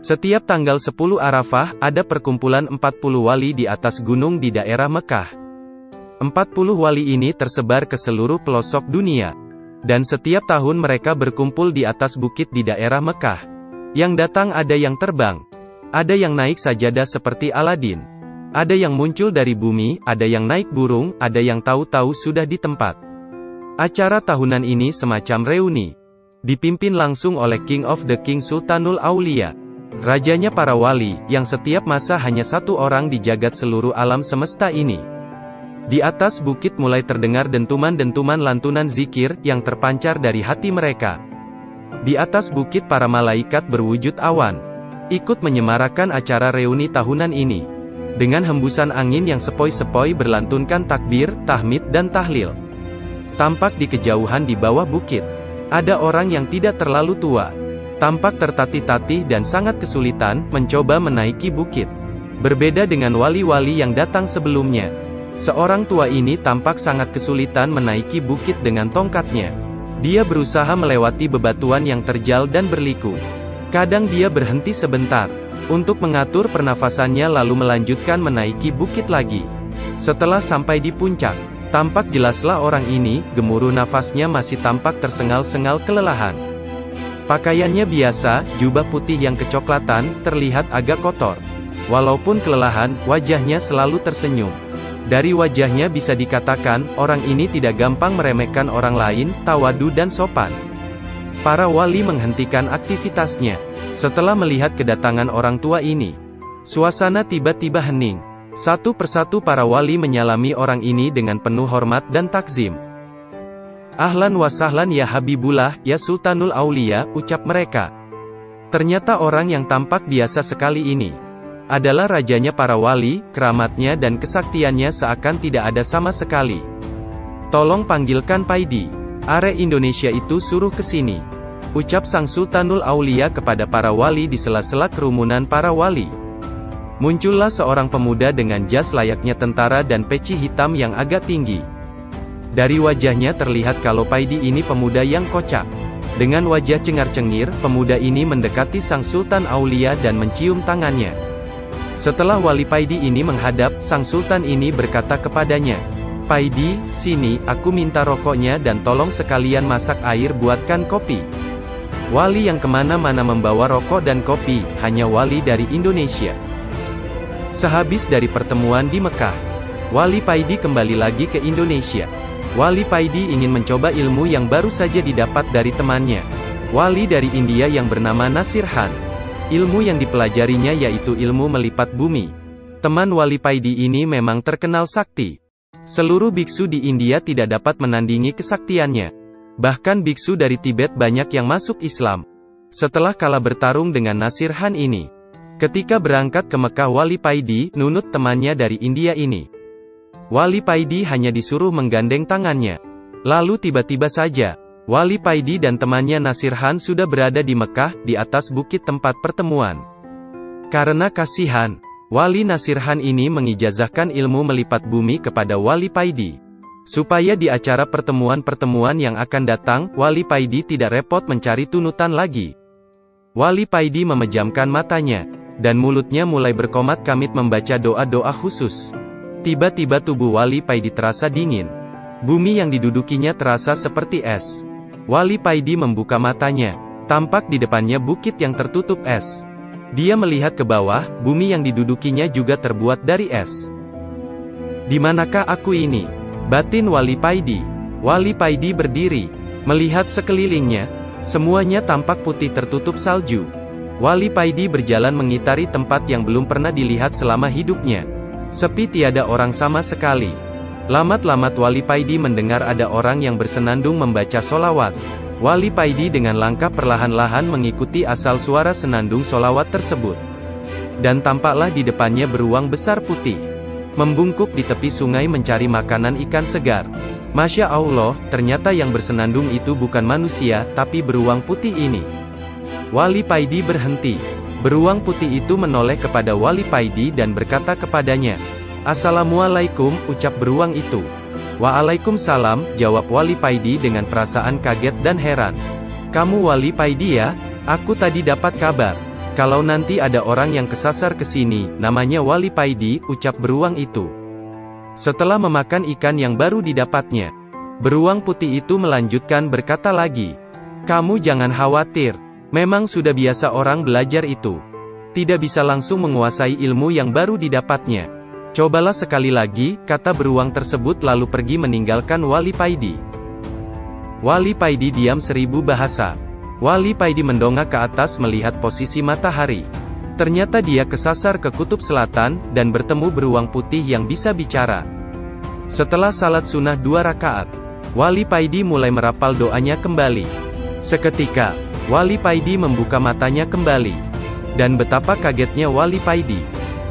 Setiap tanggal 10 Arafah, ada perkumpulan 40 wali di atas gunung di daerah Mekah. 40 wali ini tersebar ke seluruh pelosok dunia. Dan setiap tahun mereka berkumpul di atas bukit di daerah Mekah. Yang datang ada yang terbang. Ada yang naik sajadah seperti Aladin. Ada yang muncul dari bumi, ada yang naik burung, ada yang tahu-tahu sudah di tempat. Acara tahunan ini semacam reuni. Dipimpin langsung oleh King of the King Sultanul Aulia. Rajanya para wali, yang setiap masa hanya satu orang di jagat seluruh alam semesta ini. Di atas bukit mulai terdengar dentuman-dentuman lantunan zikir, yang terpancar dari hati mereka. Di atas bukit para malaikat berwujud awan, ikut menyemarakan acara reuni tahunan ini. Dengan hembusan angin yang sepoi-sepoi berlantunkan takbir, tahmid dan tahlil. Tampak di kejauhan di bawah bukit, ada orang yang tidak terlalu tua. Tampak tertatih-tatih dan sangat kesulitan, mencoba menaiki bukit. Berbeda dengan wali-wali yang datang sebelumnya. Seorang tua ini tampak sangat kesulitan menaiki bukit dengan tongkatnya. Dia berusaha melewati bebatuan yang terjal dan berliku. Kadang dia berhenti sebentar, untuk mengatur pernafasannya lalu melanjutkan menaiki bukit lagi. Setelah sampai di puncak, tampak jelaslah orang ini, gemuruh nafasnya masih tampak tersengal-sengal kelelahan. Pakaiannya biasa, jubah putih yang kecoklatan, terlihat agak kotor. Walaupun kelelahan, wajahnya selalu tersenyum. Dari wajahnya bisa dikatakan, orang ini tidak gampang meremehkan orang lain, tawadu dan sopan. Para wali menghentikan aktivitasnya. Setelah melihat kedatangan orang tua ini, suasana tiba-tiba hening. Satu persatu para wali menyalami orang ini dengan penuh hormat dan takzim. Ahlan wa sahlan ya Habibullah, ya Sultanul Aulia, ucap mereka. Ternyata orang yang tampak biasa sekali ini adalah rajanya para wali, keramatnya dan kesaktiannya seakan tidak ada sama sekali. Tolong panggilkan Paidi. Are Indonesia itu suruh ke sini, ucap sang Sultanul Aulia kepada para wali di sela-sela kerumunan para wali. Muncullah seorang pemuda dengan jas layaknya tentara dan peci hitam yang agak tinggi. Dari wajahnya terlihat kalau Paidi ini pemuda yang kocak. Dengan wajah cengar-cengir, pemuda ini mendekati sang Sultan Aulia dan mencium tangannya. Setelah wali Paidi ini menghadap, sang Sultan ini berkata kepadanya, "Paidi, sini, aku minta rokoknya dan tolong sekalian masak air buatkan kopi." Wali yang kemana-mana membawa rokok dan kopi, hanya wali dari Indonesia. Sehabis dari pertemuan di Mekah, wali Paidi kembali lagi ke Indonesia. Wali Paidi ingin mencoba ilmu yang baru saja didapat dari temannya, wali dari India yang bernama Nasir Khan. Ilmu yang dipelajarinya yaitu ilmu melipat bumi. Teman wali Paidi ini memang terkenal sakti. Seluruh biksu di India tidak dapat menandingi kesaktiannya. Bahkan biksu dari Tibet banyak yang masuk Islam. Setelah kalah bertarung dengan Nasir Khan ini, ketika berangkat ke Mekah wali Paidi nunut temannya dari India ini. Wali Paidi hanya disuruh menggandeng tangannya. Lalu tiba-tiba saja, wali Paidi dan temannya Nasir Khan sudah berada di Mekah, di atas bukit tempat pertemuan. Karena kasihan, wali Nasir Khan ini mengijazahkan ilmu melipat bumi kepada wali Paidi. Supaya di acara pertemuan-pertemuan yang akan datang, wali Paidi tidak repot mencari tunutan lagi. Wali Paidi memejamkan matanya, dan mulutnya mulai berkomat-kamit membaca doa-doa khusus. Tiba-tiba tubuh wali Paidi terasa dingin. Bumi yang didudukinya terasa seperti es. Wali Paidi membuka matanya. Tampak di depannya bukit yang tertutup es. Dia melihat ke bawah, bumi yang didudukinya juga terbuat dari es. Di manakah aku ini? Batin wali Paidi. Wali Paidi berdiri, melihat sekelilingnya. Semuanya tampak putih tertutup salju. Wali Paidi berjalan mengitari tempat yang belum pernah dilihat selama hidupnya. Sepi, tiada orang sama sekali. Lamat-lamat wali Paidi mendengar ada orang yang bersenandung membaca solawat. Wali Paidi dengan langkah perlahan-lahan mengikuti asal suara senandung solawat tersebut. Dan tampaklah di depannya beruang besar putih, membungkuk di tepi sungai mencari makanan ikan segar. Masya Allah, ternyata yang bersenandung itu bukan manusia, tapi beruang putih ini. Wali Paidi berhenti. Beruang putih itu menoleh kepada wali Paidi dan berkata kepadanya, "Assalamualaikum," ucap beruang itu. Waalaikumsalam, jawab Wali Paidi dengan perasaan kaget dan heran. Kamu Wali Paidi ya? Aku tadi dapat kabar. Kalau nanti ada orang yang kesasar ke sini, namanya Wali Paidi, ucap beruang itu. Setelah memakan ikan yang baru didapatnya, beruang putih itu melanjutkan berkata lagi. Kamu jangan khawatir. Memang sudah biasa orang belajar itu. Tidak bisa langsung menguasai ilmu yang baru didapatnya. Cobalah sekali lagi, kata beruang tersebut lalu pergi meninggalkan Wali Paidi. Wali Paidi diam 1000 bahasa. Wali Paidi mendongak ke atas melihat posisi matahari. Ternyata dia kesasar ke kutub selatan, dan bertemu beruang putih yang bisa bicara. Setelah salat sunnah 2 rakaat, Wali Paidi mulai merapal doanya kembali. Seketika, Wali Paidi membuka matanya kembali. Dan betapa kagetnya Wali Paidi.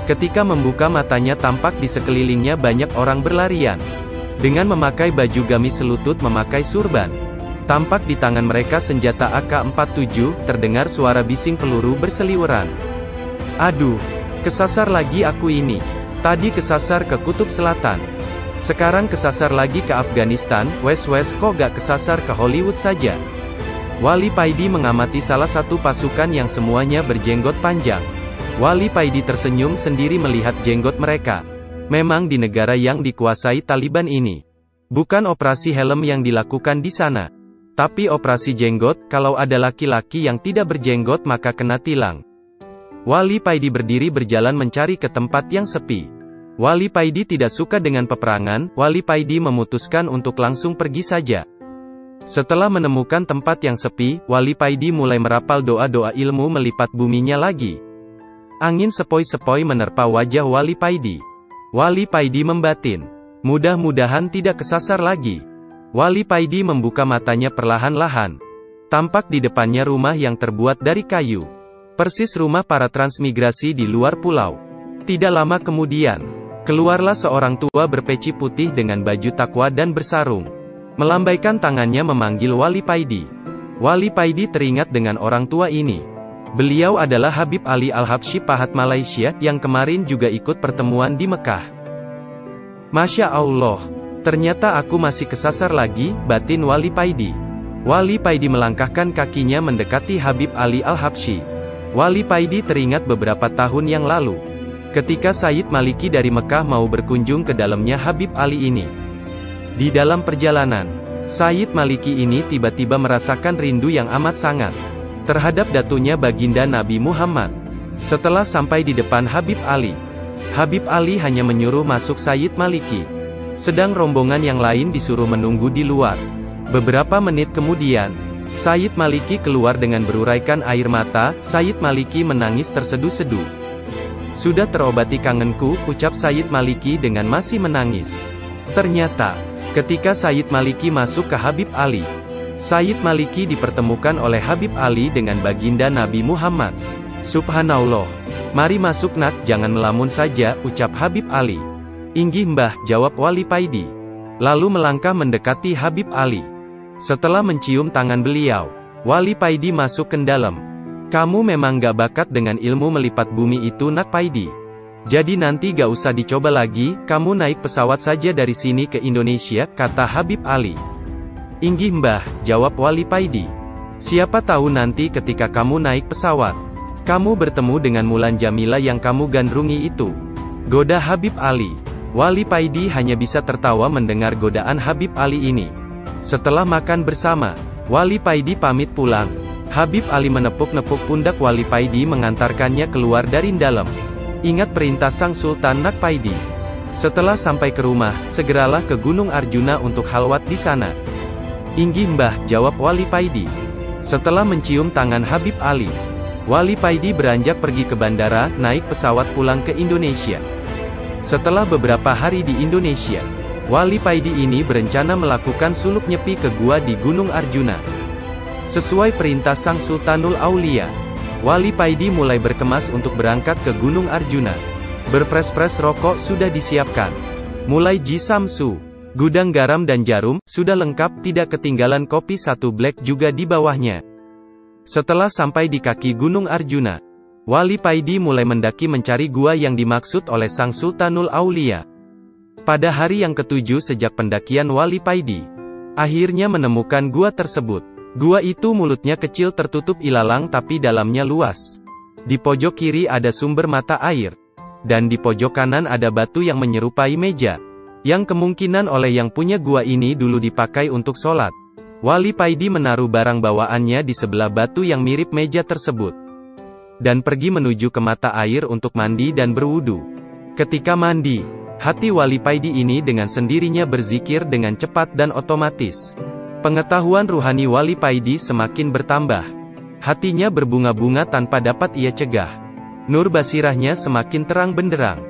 Ketika membuka matanya tampak di sekelilingnya banyak orang berlarian. Dengan memakai baju gamis selutut memakai surban. Tampak di tangan mereka senjata AK-47, terdengar suara bising peluru berseliweran. Aduh, kesasar lagi aku ini. Tadi kesasar ke kutub selatan. Sekarang kesasar lagi ke Afghanistan, wes kok gak kesasar ke Hollywood saja. Wali Paidi mengamati salah satu pasukan yang semuanya berjenggot panjang. Wali Paidi tersenyum sendiri melihat jenggot mereka. Memang di negara yang dikuasai Taliban ini, bukan operasi helm yang dilakukan di sana, tapi operasi jenggot. Kalau ada laki-laki yang tidak berjenggot maka kena tilang. Wali Paidi berdiri berjalan mencari ke tempat yang sepi. Wali Paidi tidak suka dengan peperangan. Wali Paidi memutuskan untuk langsung pergi saja. Setelah menemukan tempat yang sepi, Wali Paidi mulai merapal doa-doa ilmu melipat buminya lagi. Angin sepoi-sepoi menerpa wajah Wali Paidi. Wali Paidi membatin, mudah-mudahan tidak kesasar lagi. Wali Paidi membuka matanya perlahan-lahan. Tampak di depannya rumah yang terbuat dari kayu. Persis rumah para transmigrasi di luar pulau. Tidak lama kemudian, keluarlah seorang tua berpeci putih dengan baju takwa dan bersarung. Melambaikan tangannya memanggil Wali Paidi. Wali Paidi teringat dengan orang tua ini. Beliau adalah Habib Ali Al-Habsyi Pahat Malaysia, yang kemarin juga ikut pertemuan di Mekah. Masya Allah, ternyata aku masih kesasar lagi, batin Wali Paidi. Wali Paidi melangkahkan kakinya mendekati Habib Ali Al-Habsyi. Wali Paidi teringat beberapa tahun yang lalu, ketika Sayyid Maliki dari Mekah mau berkunjung ke dalamnya Habib Ali ini. Di dalam perjalanan, Sayyid Maliki ini tiba-tiba merasakan rindu yang amat sangat terhadap datunya baginda Nabi Muhammad. Setelah sampai di depan Habib Ali hanya menyuruh masuk Sayyid Maliki. Sedang rombongan yang lain disuruh menunggu di luar. Beberapa menit kemudian, Sayyid Maliki keluar dengan beruraikan air mata. Sayyid Maliki menangis terseduh-seduh. Sudah terobati kangenku, ucap Sayyid Maliki dengan masih menangis. Ternyata, ketika Sayyid Maliki masuk ke Habib Ali, Sayyid Maliki dipertemukan oleh Habib Ali dengan baginda Nabi Muhammad. Subhanallah. Mari masuk nak, jangan melamun saja, ucap Habib Ali. Inggih mbah, jawab Wali Paidi. Lalu melangkah mendekati Habib Ali. Setelah mencium tangan beliau, Wali Paidi masuk ke dalam. Kamu memang gak bakat dengan ilmu melipat bumi itu nak Paidi. Jadi nanti gak usah dicoba lagi, kamu naik pesawat saja dari sini ke Indonesia, kata Habib Ali. Inggih mbah, jawab Wali Paidi. Siapa tahu nanti ketika kamu naik pesawat, kamu bertemu dengan Mulan Jamila yang kamu gandrungi itu. Goda Habib Ali. Wali Paidi hanya bisa tertawa mendengar godaan Habib Ali ini. Setelah makan bersama, Wali Paidi pamit pulang. Habib Ali menepuk-nepuk pundak Wali Paidi mengantarkannya keluar dari dalam. Ingat perintah Sang Sultan nak Paidi. Setelah sampai ke rumah, segeralah ke Gunung Arjuna untuk khalwat di sana. Inggih mbah, jawab Wali Paidi. Setelah mencium tangan Habib Ali, Wali Paidi beranjak pergi ke bandara, naik pesawat pulang ke Indonesia. Setelah beberapa hari di Indonesia, Wali Paidi ini berencana melakukan suluk nyepi ke gua di Gunung Arjuna. Sesuai perintah Sang Sultanul Aulia, Wali Paidi mulai berkemas untuk berangkat ke Gunung Arjuna. Berpres-pres rokok sudah disiapkan. Mulai jisamsu, gudang garam dan jarum, sudah lengkap, tidak ketinggalan kopi satu black juga di bawahnya. Setelah sampai di kaki Gunung Arjuna, Wali Paidi mulai mendaki mencari gua yang dimaksud oleh Sang Sultanul Aulia. Pada hari yang ketujuh sejak pendakian Wali Paidi akhirnya menemukan gua tersebut. Gua itu mulutnya kecil tertutup ilalang tapi dalamnya luas. Di pojok kiri ada sumber mata air. Dan di pojok kanan ada batu yang menyerupai meja. Yang kemungkinan oleh yang punya gua ini dulu dipakai untuk sholat. Wali Paidi menaruh barang bawaannya di sebelah batu yang mirip meja tersebut. Dan pergi menuju ke mata air untuk mandi dan berwudu. Ketika mandi, hati Wali Paidi ini dengan sendirinya berzikir dengan cepat dan otomatis. Pengetahuan ruhani Wali Paidi semakin bertambah. Hatinya berbunga-bunga tanpa dapat ia cegah. Nur basirahnya semakin terang benderang.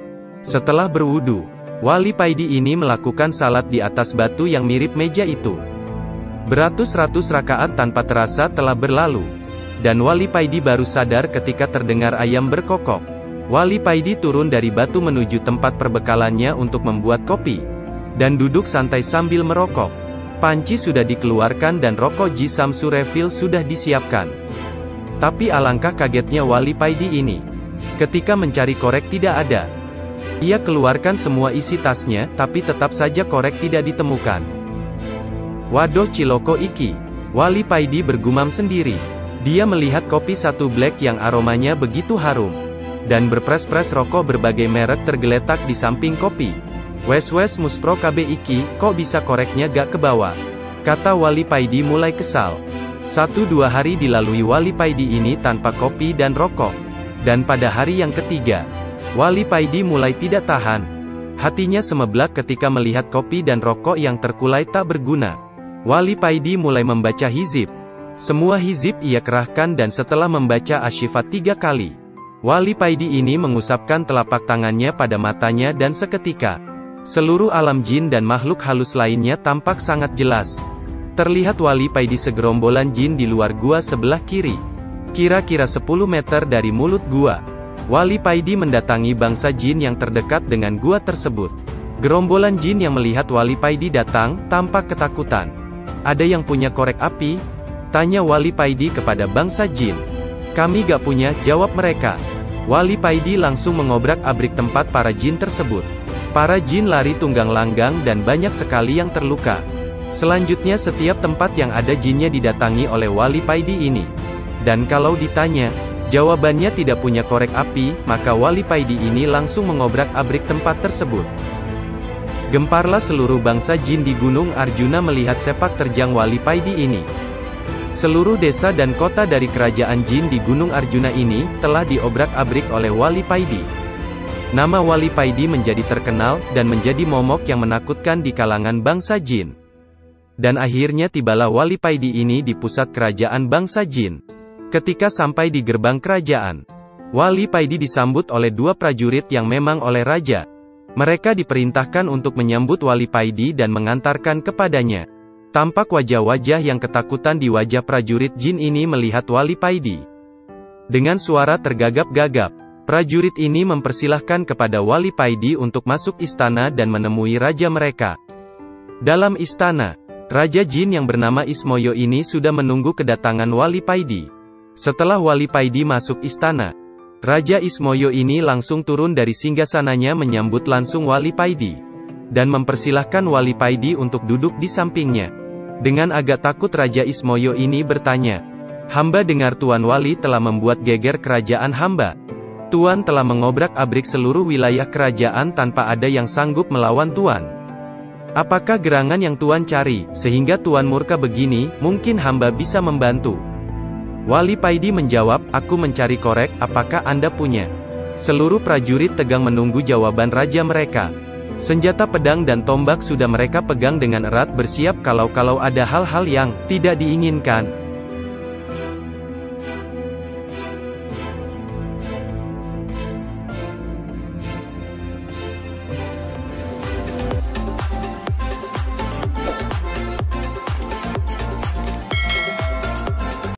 Setelah berwudu, Wali Paidi ini melakukan salat di atas batu yang mirip meja itu. Beratus-ratus rakaat tanpa terasa telah berlalu. Dan Wali Paidi baru sadar ketika terdengar ayam berkokok. Wali Paidi turun dari batu menuju tempat perbekalannya untuk membuat kopi. Dan duduk santai sambil merokok. Panci sudah dikeluarkan dan rokok Jisamsu refill sudah disiapkan. Tapi alangkah kagetnya Wali Paidi ini. Ketika mencari korek tidak ada. Ia keluarkan semua isi tasnya, tapi tetap saja korek tidak ditemukan. Waduh ciloko iki. Wali Paidi bergumam sendiri. Dia melihat kopi satu black yang aromanya begitu harum. Dan berpres-pres rokok berbagai merek tergeletak di samping kopi. Wes muspro KB iki, kok bisa koreknya gak kebawa? Kata Wali Paidi mulai kesal. 1-2 hari dilalui Wali Paidi ini tanpa kopi dan rokok. Dan pada hari yang ketiga, Wali Paidi mulai tidak tahan. Hatinya semeblak ketika melihat kopi dan rokok yang terkulai tak berguna. Wali Paidi mulai membaca hizib. Semua hizib ia kerahkan dan setelah membaca asyifat 3 kali, Wali Paidi ini mengusapkan telapak tangannya pada matanya dan seketika, seluruh alam jin dan makhluk halus lainnya tampak sangat jelas. Terlihat Wali Paidi segerombolan jin di luar gua sebelah kiri. Kira-kira 10 meter dari mulut gua. Wali Paidi mendatangi bangsa jin yang terdekat dengan gua tersebut. Gerombolan jin yang melihat Wali Paidi datang, tampak ketakutan. Ada yang punya korek api? Tanya Wali Paidi kepada bangsa jin. Kami gak punya, jawab mereka. Wali Paidi langsung mengobrak-abrik tempat para jin tersebut. Para jin lari tunggang langgang dan banyak sekali yang terluka. Selanjutnya setiap tempat yang ada jinnya didatangi oleh Wali Paidi ini. Dan kalau ditanya, jawabannya tidak punya korek api, maka Wali Paidi ini langsung mengobrak-abrik tempat tersebut. Gemparlah seluruh bangsa jin di Gunung Arjuna melihat sepak terjang Wali Paidi ini. Seluruh desa dan kota dari kerajaan jin di Gunung Arjuna ini, telah diobrak-abrik oleh Wali Paidi. Nama Wali Paidi menjadi terkenal, dan menjadi momok yang menakutkan di kalangan bangsa jin. Dan akhirnya tibalah Wali Paidi ini di pusat kerajaan bangsa jin. Ketika sampai di gerbang kerajaan, Wali Paidi disambut oleh 2 prajurit yang memang oleh raja. Mereka diperintahkan untuk menyambut Wali Paidi dan mengantarkan kepadanya. Tampak wajah-wajah yang ketakutan di wajah prajurit jin ini melihat Wali Paidi. Dengan suara tergagap-gagap, prajurit ini mempersilahkan kepada Wali Paidi untuk masuk istana dan menemui raja mereka. Dalam istana, Raja Jin yang bernama Ismoyo ini sudah menunggu kedatangan Wali Paidi. Setelah Wali Paidi masuk istana, Raja Ismoyo ini langsung turun dari singgasananya menyambut langsung Wali Paidi. Dan mempersilahkan Wali Paidi untuk duduk di sampingnya. Dengan agak takut Raja Ismoyo ini bertanya, "Hamba dengar Tuan Wali telah membuat geger kerajaan hamba. Tuan telah mengobrak-abrik seluruh wilayah kerajaan tanpa ada yang sanggup melawan Tuan. Apakah gerangan yang Tuan cari, sehingga Tuan murka begini? Mungkin hamba bisa membantu." Wali Paidi menjawab, "Aku mencari korek, apakah Anda punya?" Seluruh prajurit tegang menunggu jawaban raja mereka. Senjata pedang dan tombak sudah mereka pegang dengan erat bersiap kalau ada hal-hal yang tidak diinginkan.